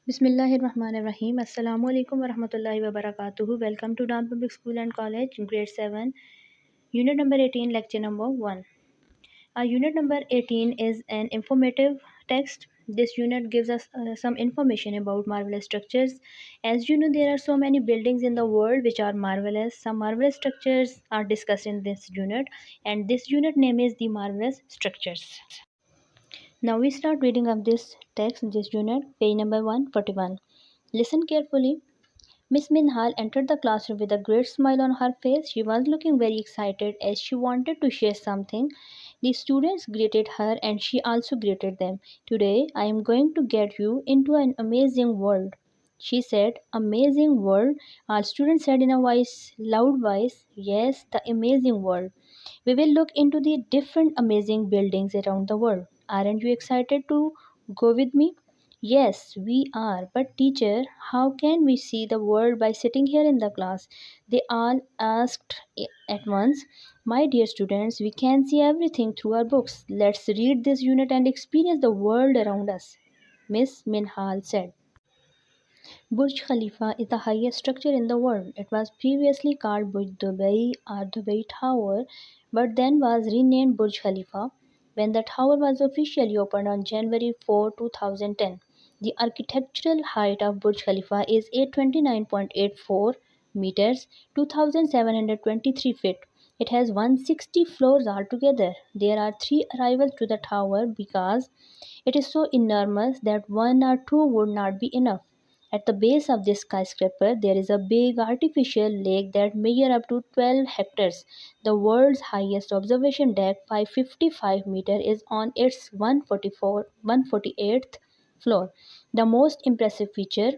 بسم اللہ الرحمن الرحیم السلام علیکم ورحمۃ اللہ وبرکاتہ. Welcome to Dawn public school and college grade 7 unit number 18 lecture number 1. Unit number 18 is an informative text. This unit gives us some information about marvelous structures. As you know, there are so many buildings in the world which are marvelous. Some marvelous structures are discussed in this unit, and this unit name is the marvelous structures. Now we start reading of this text, this unit, page number 141. Listen carefully. Miss Minhal entered the classroom with a great smile on her face. She was looking very excited as she wanted to share something. The students greeted her and she also greeted them. Today, I am going to get you into an amazing world, she said. Amazing world? All students said in a loud voice. Yes, the amazing world. We will look into the different amazing buildings around the world. Aren't you excited to go with me? Yes, we are. But teacher, how can we see the world by sitting here in the class? They all asked at once. My dear students, we can see everything through our books. Let's read this unit and experience the world around us, Miss Minhal said. Burj Khalifa is the highest structure in the world. It was previously called Burj Dubai or Dubai Tower, but then was renamed Burj Khalifa when the tower was officially opened on January 4, 2010. The architectural height of Burj Khalifa is 829.84 meters, 2723 feet. It has 160 floors altogether. There are 3 arrivals to the tower because it is so enormous that 1 or 2 would not be enough. At the base of this skyscraper, there is a big artificial lake that measures up to 12 hectares. The world's highest observation deck, 555 meters, is on its 148th floor. The most impressive feature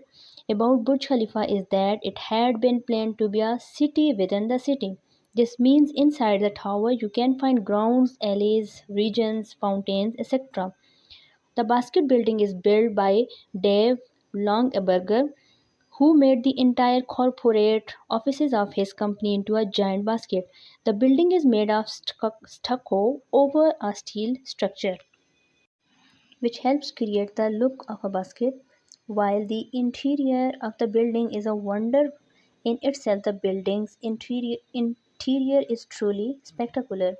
about Burj Khalifa is that it had been planned to be a city within the city. This means inside the tower you can find grounds, alleys, regions, fountains, etc. The basket building is built by Dave Longaberger, who made the entire corporate offices of his company into a giant basket. The building is made of stucco over a steel structure, which helps create the look of a basket. While the interior of the building is a wonder in itself, the building's interior is truly spectacular.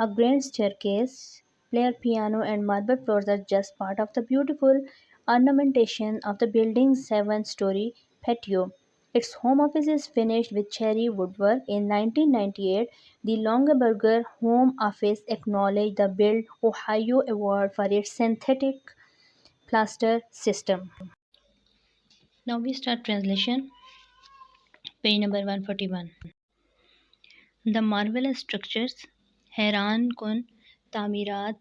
A grand staircase, player piano, and marble floors are just part of the beautiful ornamentation of the building's 7-story patio. Its home office is finished with cherry woodwork. In 1998, the Longaberger Home Office acknowledged the Build Ohio Award for its synthetic plaster system. Now we start translation. Page number 141. The marvelous structures, حیران کن تعمیرات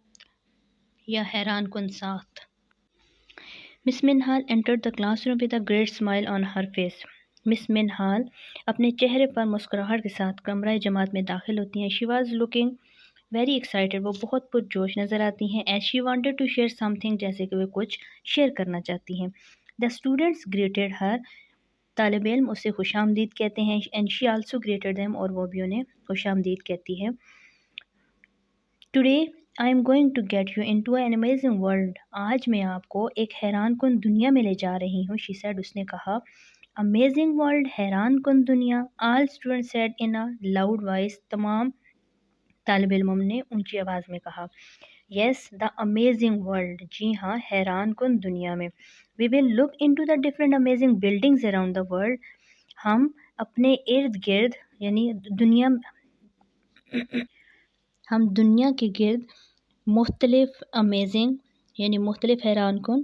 یا حیران کن ساخت. Miss Minhal entered the classroom with a great smile on her face. Miss Minhal اپنے چہرے پر مسکراہٹ کے ساتھ کمرہ جماعت میں داخل ہوتی ہیں. She was looking very excited. وہ بہت پرجوش نظر آتی ہیں. As she wanted to share something, جیسے کہ وہ کچھ شیئر کرنا چاہتی ہیں. The students greeted her. طالب علم اسے خوش آمدید کہتے ہیں. And she also greeted them. اور وہ بھی انہیں خوش آمدید کہتی ہے. Today I am going to get you into an amazing world. آج میں آپ کو ایک حیران کن دنیا میں لے جا رہی ہوں. She said. اس نے کہا. Amazing world, حیران کن دنیا. All students said in a loud voice. تمام طالب علموں نے اونچی آواز میں کہا. Yes, the amazing world. جی ہاں, حیران کن دنیا میں. We will look into the different amazing buildings around the world. ہم اپنے ارد گرد یعنی ہم دنیا کے گرد مختلف امیزنگ یعنی مختلف حیران کن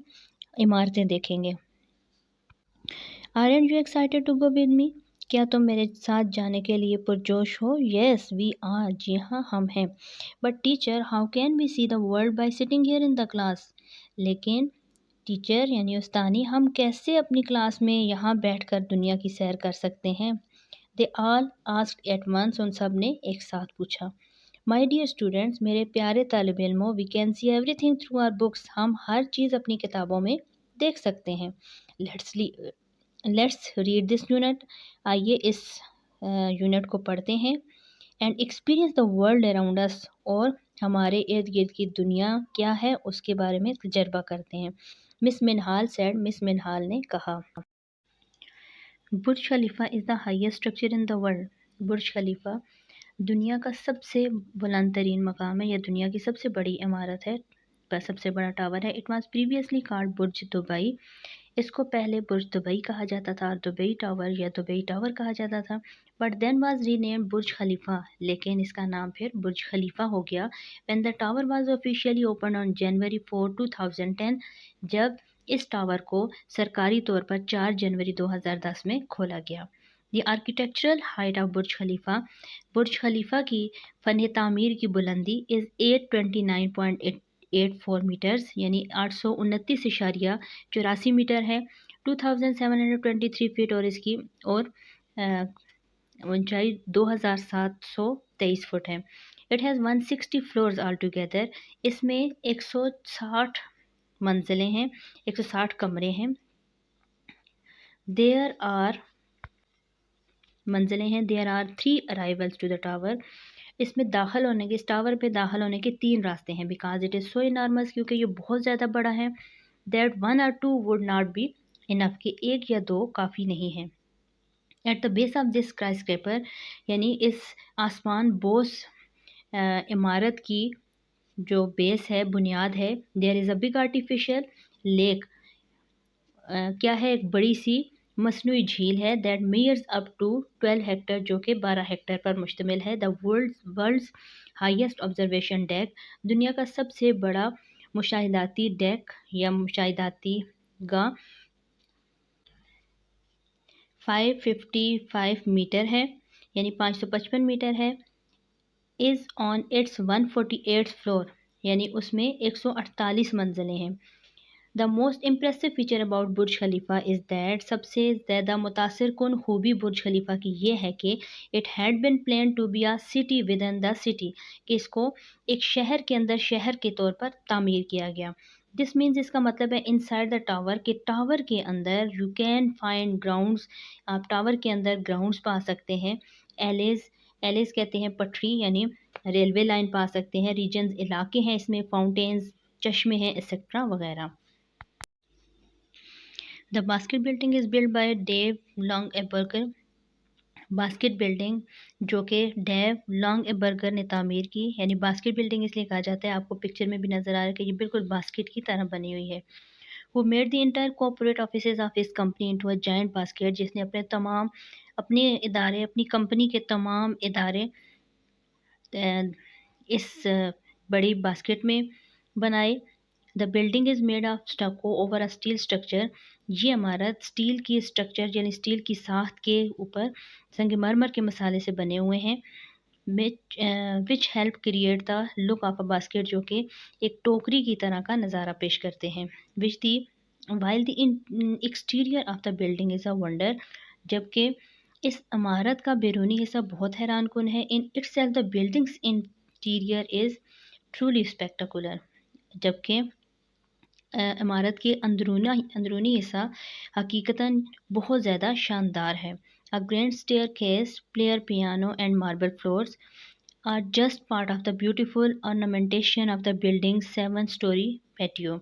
عمارتیں دیکھیں گے. Aren't you excited to go with me? کیا تم میرے ساتھ جانے کے لیے پرجوش ہو؟ Yes, we are. جی ہاں, ہم ہیں. But teacher, how can we see the world by sitting here in the class? لیکن ٹیچر یعنی استانی, ہم کیسے اپنی کلاس میں یہاں بیٹھ کر دنیا کی سیر کر سکتے ہیں؟ They all asked at once. ان سب نے ایک ساتھ پوچھا. My dear students, میرے پیارے طالب علموں, we can see everything through our books. ہم ہر چیز اپنی کتابوں میں دیکھ سکتے ہیں. Let's read this unit. آئیے اس یونٹ کو پڑھتے ہیں. And experience the world around us. اور ہمارے ارد گرد کی دنیا کیا ہے اس کے بارے میں تجربہ کرتے ہیں. Miss Minhal said, Miss Minhal نے کہا. Burj Khalifa is the highest structure in the world. Burj Khalifa دنیا کا سب سے بلند ترین مقام ہے یا دنیا کی سب سے بڑی عمارت ہے، سب سے بڑا ٹاور ہے. It was previously called Burj Dubai. اس کو پہلے برج دبئی کہا جاتا تھا، دبئی ٹاور یا دبئی ٹاور کہا جاتا تھا. But then was renamed Burj Khalifa, لیکن اس کا نام پھر برج خلیفہ ہو گیا. When the tower was officially open on January 4 2010، جب اس ٹاور کو سرکاری طور پر 4 جنوری 2010 میں کھولا گیا. دی آرکیٹیکچرل ہائٹ آف برج خلیفہ، برج خلیفہ کی فن تعمیر کی بلندی از 829.84 میٹرز یعنی 829.84 میٹر ہے. 2723 فٹ اور اس کی اونچائی 2723 فٹ ہے. It has 160 floors all together. اس میں 160 منزلیں ہیں، 160 کمرے ہیں. There are 3 arrivals to the tower. اس میں داخل ہونے کے، اس ٹاور پہ داخل ہونے کے 3 راستے ہیں. Because it is so enormous, کیونکہ یہ بہت زیادہ بڑا ہے. That 1 or 2 would not be enough، کہ 1 یا 2 کافی نہیں ہیں. At the base of this skyscraper, یعنی اس آسمان بوس عمارت کی جو بیس ہے، بنیاد ہے، there is a big artificial lake. کیا ہے؟ ایک بڑی سی مصنوعی جھیل ہے. That measures up to 12 hectare, جو کہ 12 ہیکٹر پر مشتمل ہے. The world's highest observation deck, دنیا کا سب سے بڑا مشاہداتی ڈیک یا مشاہداتی گاہ 555 میٹر ہے یعنی 555 میٹر ہے. از آن اٹس 148 فلور یعنی اس میں 148 منزلیں ہیں. The most impressive feature about Burj Khalifa is that, سب سے زیادہ متاثر کن خوبی برج خلیفہ کی یہ ہے کہ it had been plan to be a city within the city, کہ اس کو ایک شہر کے اندر شہر کے طور پر تعمیر کیا گیا. دس مینز، اس کا مطلب ہے ان سائڈ دا ٹاور، کہ ٹاور کے اندر یو کین فائنڈ گراؤنڈس، آپ ٹاور کے اندر گراؤنڈس پا سکتے ہیں. ایلیز کہتے ہیں پٹری، یعنی ریلوے لائن پا سکتے ہیں. ریجنز علاقے ہیں اس میں، فاؤنٹینز چشمے ہیں ایکسیٹرا وغیرہ. The basket building is built by Dave Longaberger. Basket building جو کہ ڈیو لانگ ایبرگر نے تعمیر کی، یعنی باسکٹ بلڈنگ اس لیے کہا جاتا ہے، آپ کو پکچر میں بھی نظر آ رہا ہے کہ یہ بالکل باسکٹ کی طرح بنی ہوئی ہے. Who made the entire corporate offices of his company into a giant basket، جس نے اپنے ادارے، اپنی کمپنی کے تمام ادارے اس بڑی باسکٹ میں بنائے. The building is made of stucco over a steel structure. یہ عمارت اسٹیل کی اسٹرکچر یعنی اسٹیل کی ساخت کے اوپر سنگ مرمر کے مسالے سے بنے ہوئے ہیں. Which help create the look of a basket, جو کہ ایک ٹوکری کی طرح کا نظارہ پیش کرتے ہیں. Which the while the exterior of the building is a wonder, جبکہ اس عمارت کا بیرونی حصہ بہت حیران کن ہے. In itself the building's interior is truly spectacular, جبکہ عمارت کے اندرونی حصہ حقیقتاً بہت زیادہ شاندار ہے. A grand staircase, player piano and marble floors are just part of the beautiful ornamentation of the building's 7-story patio.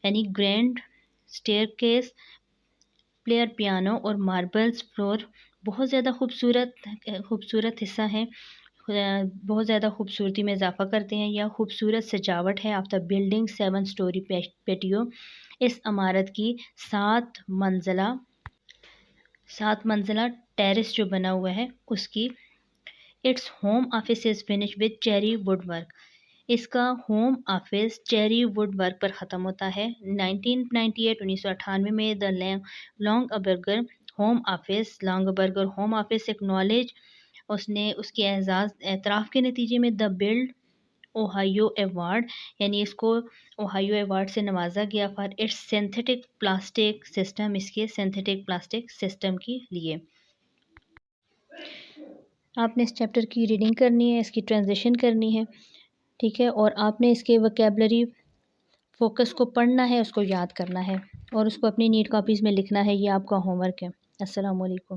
یعنی گرینڈ staircase، پلیئر پیانو اور ماربلز فلور بہت زیادہ خوبصورت حصہ ہیں، بہت زیادہ خوبصورتی میں اضافہ کرتے ہیں یا خوبصورت سجاوٹ ہے. آف دا بلڈنگ 7-story پیٹیو، اس عمارت کی 7 منزلہ ٹیرس جو بنا ہوا ہے اس کی. Its home office is finish with cherry wood work, اس کا home office cherry wood work پر ختم ہوتا ہے. 1998 میں the Longaberger home office acknowledge, اس کے اعتراف کے نتیجے میں دا بلڈ اوہایو ایوارڈ، یعنی اس کو اوہایو ایوارڈ سے نوازا گیا for its synthetic plastic system, اس کے سینتھیٹک پلاسٹک سسٹم کے لیے. آپ نے اس چیپٹر کی ریڈنگ کرنی ہے، اس کی ٹرانزلیشن کرنی ہے، ٹھیک ہے، اور آپ نے اس کے وکیبلری فوکس کو پڑھنا ہے، اس کو یاد کرنا ہے اور اس کو اپنی نیٹ کاپیز میں لکھنا ہے. یہ آپ کا ہوم ورک ہے. السلام علیکم.